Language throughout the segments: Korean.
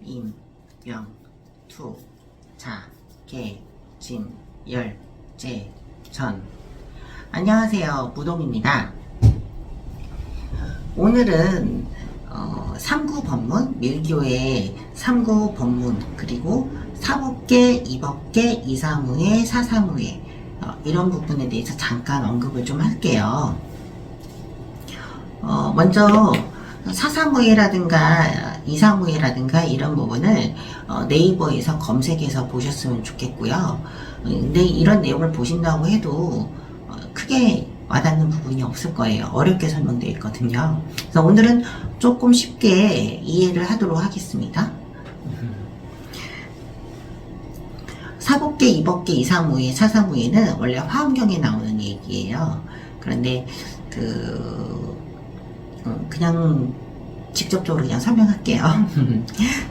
임, 명, 투, 자, 개, 진, 열, 제, 전. 안녕하세요. 무동입니다. 오늘은 삼구 법문, 밀교의 삼구 법문, 그리고 사법계, 이법계, 이사무예, 사사무예 이런 부분에 대해서 잠깐 언급을 좀 할게요. 먼저 사사무예라든가 이사무예라든가 이런 부분을 네이버에서 검색해서 보셨으면 좋겠고요. 근데 이런 내용을 보신다고 해도 크게 와닿는 부분이 없을 거예요. 어렵게 설명되어 있거든요. 그래서 오늘은 조금 쉽게 이해를 하도록 하겠습니다. 사법계, 이법계, 이사무예, 사사무예는 원래 화엄경에 나오는 얘기예요. 그런데 그냥 직접적으로 그냥 설명할게요.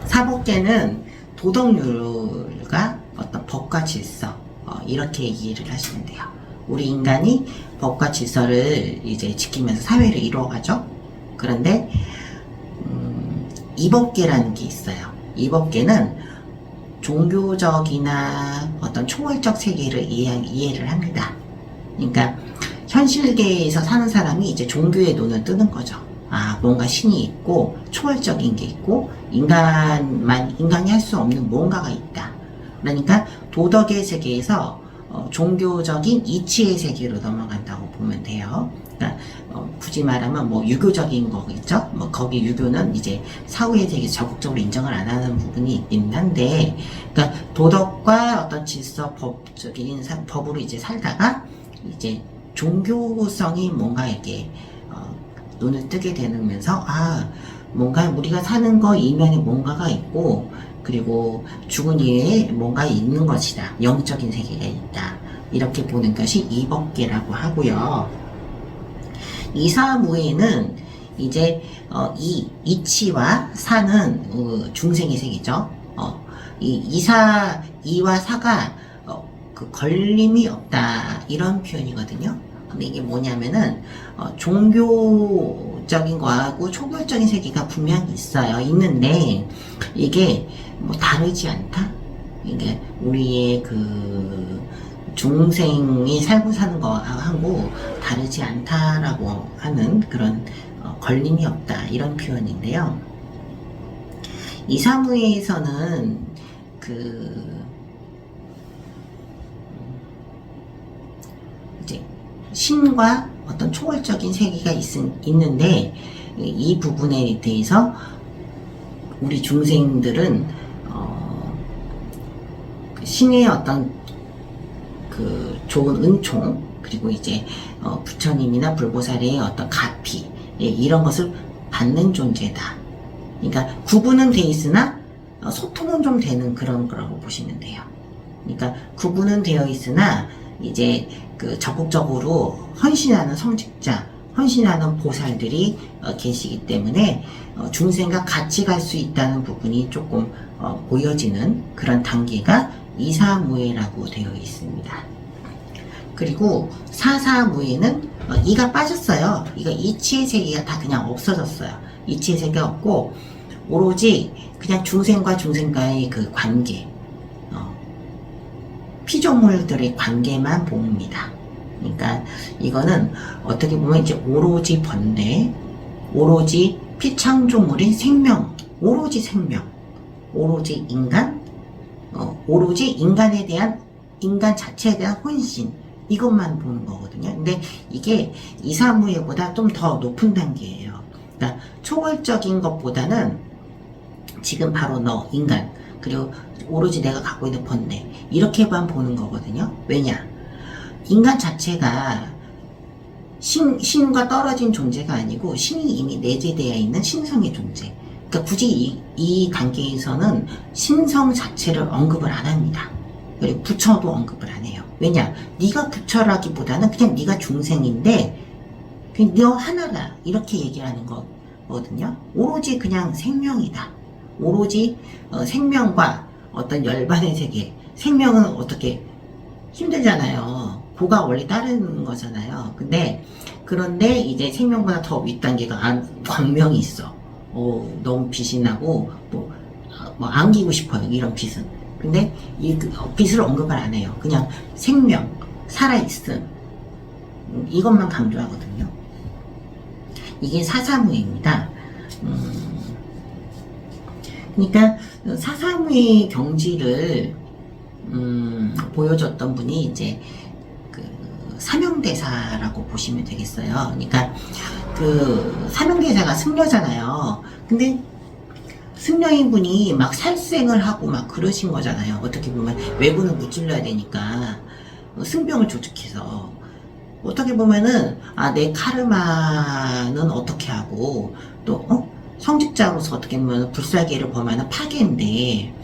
사법계는 도덕률과 어떤 법과 질서 이렇게 이해를 하시면 돼요. 우리 인간이 법과 질서를 이제 지키면서 사회를 이루어가죠. 그런데 이법계라는 게 있어요. 이법계는 종교적이나 어떤 초월적 세계를 이해를 합니다. 그러니까 현실계에서 사는 사람이 이제 종교의 눈을 뜨는 거죠. 아, 뭔가 신이 있고 초월적인 게 있고 인간이 할 수 없는 뭔가가 있다. 그러니까 도덕의 세계에서 종교적인 이치의 세계로 넘어간다고 보면 돼요. 그러니까 굳이 말하면 뭐 유교적인 거겠죠. 뭐 거기 유교는 이제 사후의 세계에서 적극적으로 인정을 안 하는 부분이 있긴 한데, 그러니까 도덕과 어떤 질서, 법적인 법으로 이제 살다가 이제 종교성이 뭔가 이렇게 눈을 뜨게 되면서 뭔가 우리가 사는 거 이면에 뭔가가 있고, 그리고 죽은 이후에 뭔가 있는 것이다. 영적인 세계가 있다. 이렇게 보는 것이 이법계라고 하고요. 이사무예는 이제 이치와 사는 중생의 세계죠. 이와 사가 그 걸림이 없다, 이런 표현이거든요. 근데 이게 뭐냐면은 종교적인 거하고 초월적인 세계가 분명히 있는데 이게 뭐 다르지 않다. 이게 우리의 그 중생이 살고 사는 거하고 다르지 않다라고 하는 그런 걸림이 없다, 이런 표현인데요. 이사무예에서는 이제 신과 어떤 초월적인 세계가 있는데, 이 부분에 대해서 우리 중생들은 신의 어떤 그 좋은 은총, 그리고 이제 부처님이나 불보살의 어떤 가피, 이런 것을 받는 존재다. 그러니까 구분은 돼 있으나 소통은 좀 되는 그런 거라고 보시면 돼요. 그러니까 구분은 되어 있으나 이제 그 적극적으로 헌신하는 성직자, 헌신하는 보살들이 계시기 때문에 중생과 같이 갈 수 있다는 부분이 조금 보여지는 그런 단계가 이사무예라고 되어 있습니다. 그리고 사사무예는 이가 빠졌어요. 이거 이치의 세계가 다 그냥 없어졌어요. 이치의 세계가 없고 오로지 그냥 중생과의 그 관계, 피조물들의 관계만 봅니다. 그러니까 이거는 어떻게 보면 이제 오로지 번뇌, 오로지 피창조물인 생명, 오로지 생명, 오로지 인간, 오로지 인간 자체에 대한 혼신, 이것만 보는 거거든요. 근데 이게 이사무예보다 좀 더 높은 단계예요. 그러니까 초월적인 것보다는 지금 바로 너 인간, 그리고 오로지 내가 갖고 있는 번뇌, 이렇게만 보는 거거든요. 왜냐? 인간 자체가 신과 떨어진 존재가 아니고 신이 이미 내재되어 있는 신성의 존재. 그러니까 굳이 이 단계에서는 신성 자체를 언급을 안 합니다. 그리고 부처도 언급을 안 해요. 왜냐? 네가 부처라기보다는 그냥 네가 중생인데 그냥 너 하나다, 이렇게 얘기하는 거거든요. 오로지 그냥 생명이다. 오로지 생명과 어떤 열반의 세계. 생명은 어떻게 힘들잖아요. 고가 원래 따르는 거잖아요. 그런데 이제 생명보다 더 윗단계가 광명이 있어. 너무 빛이 나고 뭐 뭐 안기고 싶어요. 이런 빛은. 근데 이 빛을 언급을 안 해요. 그냥 생명, 살아있음, 이것만 강조하거든요. 이게 사사무예입니다. 그러니까 사사무예 경지를 보여줬던 분이 이제 그 사명대사라고 보시면 되겠어요. 그러니까 그 사명대사가 승려잖아요. 근데 승려인 분이 막 살생을 하고 막 그러신 거잖아요. 어떻게 보면 왜군을 무찔러야 되니까 승병을 조직해서 어떻게 보면은 내 카르마는 어떻게 하고 또 성직자로서 어떻게 보면 불사계를 범하는 파괴인데,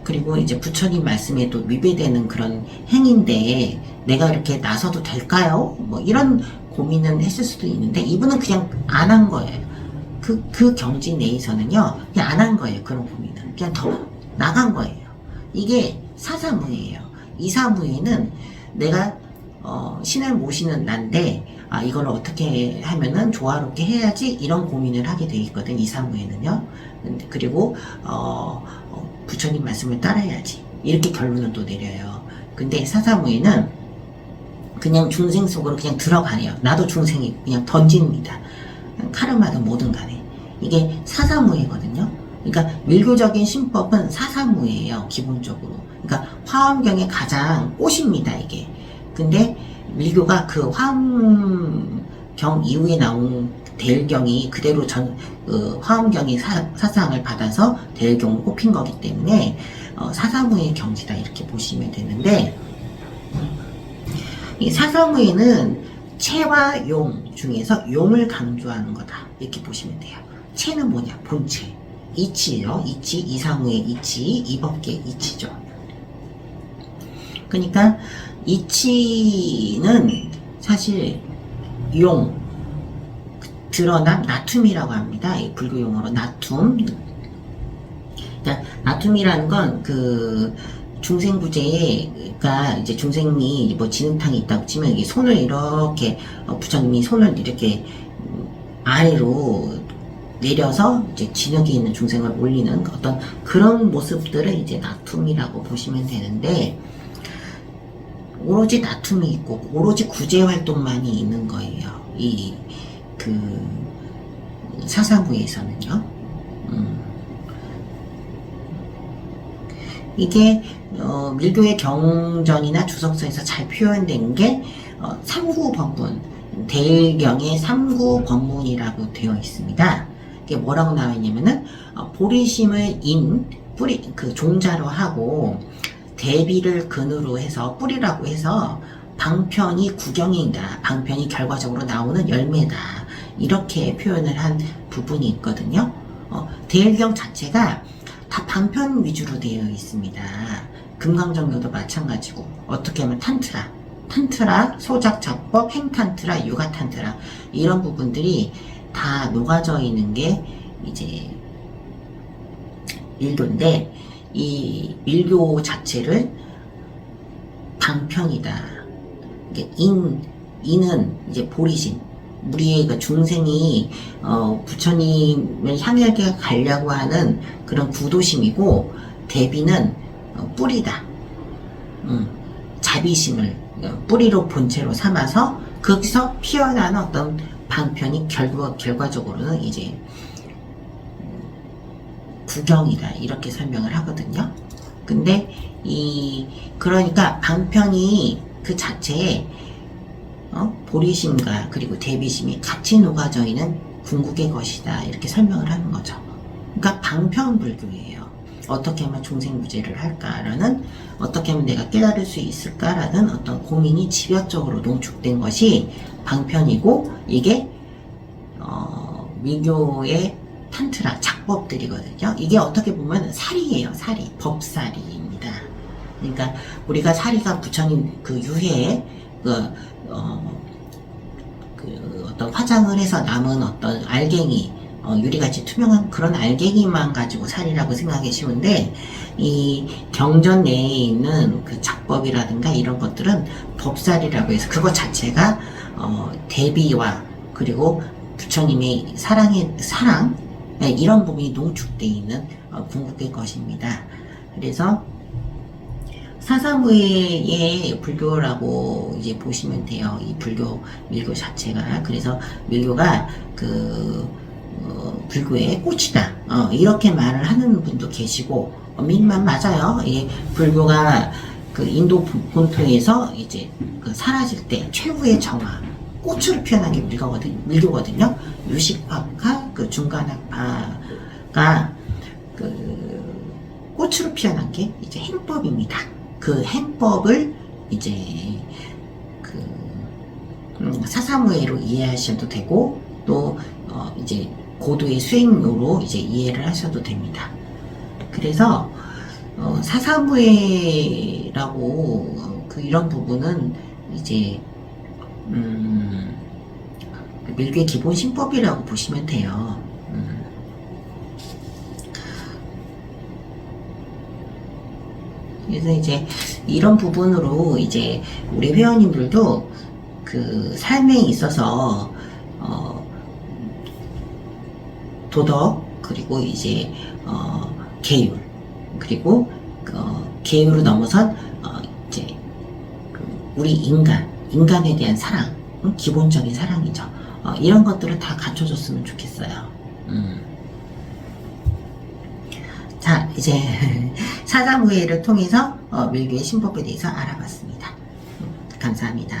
그리고 이제 부처님 말씀에도 위배되는 그런 행위인데 내가 이렇게 나서도 될까요? 뭐 이런 고민은 했을 수도 있는데 이분은 그냥 안 한 거예요. 그 경지 내에서는요, 그냥 안 한 거예요. 그런 고민은 그냥 더 나간 거예요. 이게 사사무예예요. 이사무예는 내가 신을 모시는 난데 이걸 어떻게 하면은 조화롭게 해야지, 이런 고민을 하게 돼 있거든. 이사무예는요. 그리고 부처님 말씀을 따라야지, 이렇게 결론을 또 내려요. 근데 사사무예는 그냥 중생 속으로 그냥 들어가네요. 나도 중생이고 그냥 던집니다. 카르마든 뭐든 간에 이게 사사무예거든요. 그러니까 밀교적인 신법은 사사무예예요. 기본적으로. 그러니까 화엄경의 가장 꽃입니다, 이게. 근데 밀교가 그 화엄경 이후에 나온 대일경이 그대로 화엄경의 사상을 받아서 대일경으로 꼽힌 거기 때문에 사사무예 경지다, 이렇게 보시면 되는데, 이 사사무예는 체와 용 중에서 용을 강조하는 거다, 이렇게 보시면 돼요. 체는 뭐냐? 본체, 이치죠. 이치, 이사무예 이치, 이법계 이치죠. 그러니까 이치는 사실 용, 드러난 나툼이라고 합니다. 이 불교 용어로 나툼. 그러니까 나툼이라는 건 그 중생구제가 이제 중생이 뭐 진흙탕이 있다고 치면 이게 손을 이렇게 부처님이 손을 이렇게 아래로 내려서 이제 진흙에 있는 중생을 올리는 어떤 그런 모습들을 이제 나툼이라고 보시면 되는데, 오로지 나툼이 있고 오로지 구제 활동만이 있는 거예요. 이 그 사사무예에서는요. 이게 밀교의 경전이나 주석서에서 잘 표현된 게 삼구법문, 대일경의 삼구법문이라고 되어 있습니다. 이게 뭐라고 나와 있냐면은 보리심을 뿌리 그 종자로 하고 대비를 근으로 해서 뿌리라고 해서 방편이 구경이다, 방편이 결과적으로 나오는 열매다, 이렇게 표현을 한 부분이 있거든요. 대일경 자체가 다 방편 위주로 되어 있습니다. 금강정교도 마찬가지고, 어떻게 하면 탄트라, 소작작법, 행탄트라, 유가탄트라, 이런 부분들이 다 녹아져 있는 게 이제 밀교인데, 이 밀교 자체를 방편이다. 인은 이제 보리심, 우리의 그 중생이 부처님을 향하게 가려고 하는 그런 구도심이고, 대비는 뿌리다. 자비심을 뿌리로 본체로 삼아서 거기서 피어나는 어떤 방편이 결과적으로는 이제 구경이다, 이렇게 설명을 하거든요. 근데 그러니까 방편이 그 자체에 보리심과 그리고 대비심이 같이 녹아져 있는 궁극의 것이다, 이렇게 설명을 하는 거죠. 그러니까 방편불교예요. 어떻게 하면 중생구제를 할까라는, 어떻게 하면 내가 깨달을 수 있을까라는 어떤 고민이 집약적으로 농축된 것이 방편이고, 이게 밀교의 탄트라 작법들이거든요. 이게 어떻게 보면 사리예요. 사리, 법사리입니다. 그러니까 우리가 사리가 부처님 그 유해에 어떤 화장을 해서 남은 어떤 알갱이, 유리같이 투명한 그런 알갱이만 가지고 사리라고 생각하기 쉬운데, 이 경전 내에 있는 그 작법이라든가 이런 것들은 법사리라고 해서 그것 자체가 대비와 그리고 부처님의 사랑, 네, 이런 부분이 농축되어 있는 궁극의 것입니다. 그래서 사사무예의 불교라고 이제 보시면 돼요. 이 불교 밀교 자체가. 그래서 밀교가 불교의 꽃이다. 이렇게 말을 하는 분도 계시고, 밀만 맞아요. 예, 불교가 인도 본토에서 이제 사라질 때 최후의 정화, 꽃으로 표현한 게 밀교거든요. 유식학파, 중간학파가 꽃으로 표현한 게 이제 행법입니다. 그 행법을 이제 사사무예로 이해하셔도 되고, 또 이제 고도의 수행료로 이제 이해를 하셔도 됩니다. 그래서 사사무예라고 이런 부분은 이제 밀교의 기본 신법이라고 보시면 돼요. 그래서 이제 이런 부분으로 이제 우리 회원님들도 삶에 있어서 도덕, 그리고 이제 계율, 그리고 계율을 넘어선 이제 우리 인간에 대한 사랑, 기본적인 사랑이죠. 이런 것들을 다 갖춰줬으면 좋겠어요. 자, 이제 사사무예를 통해서 밀교의 신법에 대해서 알아봤습니다. 감사합니다.